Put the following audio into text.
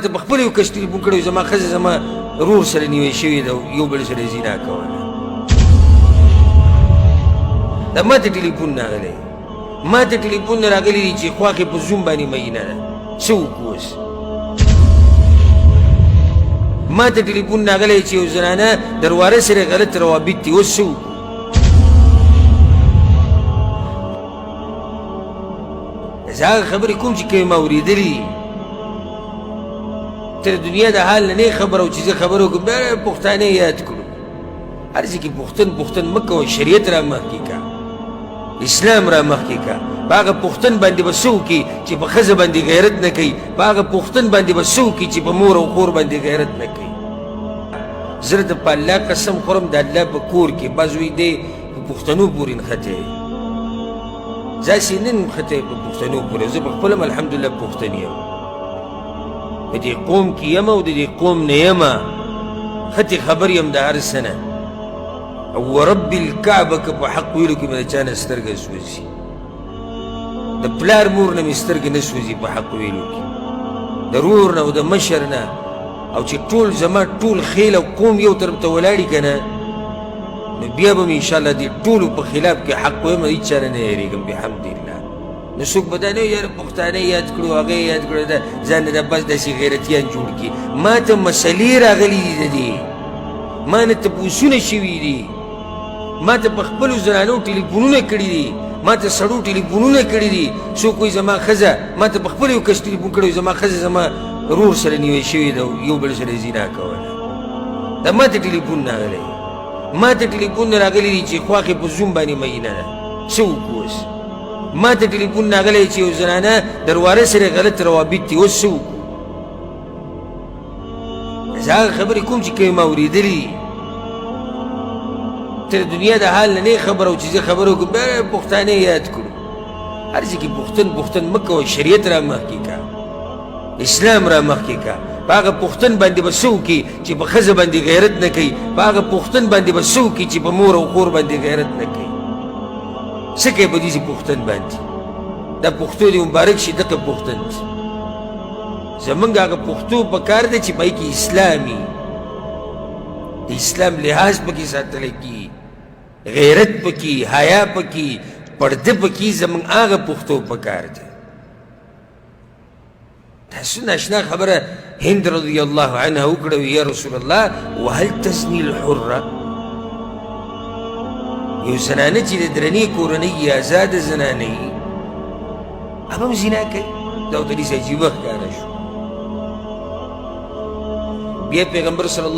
ته په خپل یو کس ټلیفون کړی زما ښځه زما رور سره نیوی شوې ده یو بل سره زنا کوله دا ما ته ټلیفون راغلی ما ته ټلیفون راغلی دی چې خوا کې په زوم باندې مینه ده څه وکړو اوس ما ته ټلیفون راغلی چې یو زنانه درواره سره غلط روابط دي اوس څه وکړو زه هغه خبرې کوم چې کومې ما اورېدلي تر دنیا د حال نه نه خبره او چې زه خبره وکړم بیا پښتانه یاد کړو هر ځای کې پښتون مه کوه شریعت را مخکې که اسلام را مخکې که په هغه پښتون باندې به څه وکړي چې په ښځه باندې غیرت نه کوي په هغه پښتون باندې به څه وکړي چې په مور او خور باندې غیرت نه کوي زه د په الله قسم خورم د الله په کور کې بعض وایي دی په پښتنو پورې نښتی زاسې نه نښتی په پښتنو پورې زه په خپل هم الحمدلله پښتن یم په دې قوم کې یم او د دې قوم نه یم ښتې خبر یم د هر څه نه او ورب الکعبه که په حق ویلو کې مې د چا نه سترګه سوځي د پلار مور نه مې سترګې نه سوځي په حق ویلو کې د رور نه او د مشر نه او چې ټول زما ټول خیل او قوم یو طرف ته ولاړي که نه نو بیا به مې انشاءالله دې ټولو په خلاف کې حق ویم هېڅ چا نه یېرېږم بحمدالله نو څوک به دا نه وایي یاره پښتانه یاد کړو هغه یې یاد کړو دا ځان نه بس داسې غیرتیان جوړ کړي ما ته مسلې راغلي دي د دې ما نه تپوسونه شوي دي ما ته په خپلو زنانو ټلیفونونه کړي دي ما ته سړو ټلیفونونه کړي دي څوک وایي زما ښځه ما ته په خپل یو کس ټلیفون کړی زما ښځه زما رور سره نیوی شوې ده یو بل سره زنا کوله دا ما ته ټلیفون راغلی ما ته ټلیفون راغلی دی چې خوا کې په زوم باندې مینه ده څه وکړو اوس ما ته ټلیفون راغلی چې یو زنانه درواره سره غلط روابط دي اوس څه وکړو زه هغه خبرې کوم چې کومې ما اورېدلي تر دنیا د حال نه نه خبره او چې زه خبره وکړم بیا پښتانه یاد کړو هر ځای کې پښتون مه کوه شریعت را مخکې که اسلام را مخکې که په هغه پښتون باندې به څه وکړي چې په ښځه باندې غیرت نه کوي په هغه پښتون باندې به څه وکړي چې په مور او خور باندې غیرت نه کوي څه کوي په دې پښتون باندې دا پښتو دې مبارک شي دغه پښتون زمونږ هغه پښتو په کار دی چې پای کې اسلامي د اسلام لحاظ پکې ساتلی کي غیرت پکې حیا پکې پرده پکې زمونږ هغه پښتو په کار دی تاسو ناشنا خبره هند رضی الله عنها وکړه یا رسول الله وهل تزني الحره یو زنانه چې د درنې کورنۍ یا آزاده زنانه یي هغه هم زنا کوي دا ورته داسې عجیبه ښکاره شو بیا پیغمبر صلی الله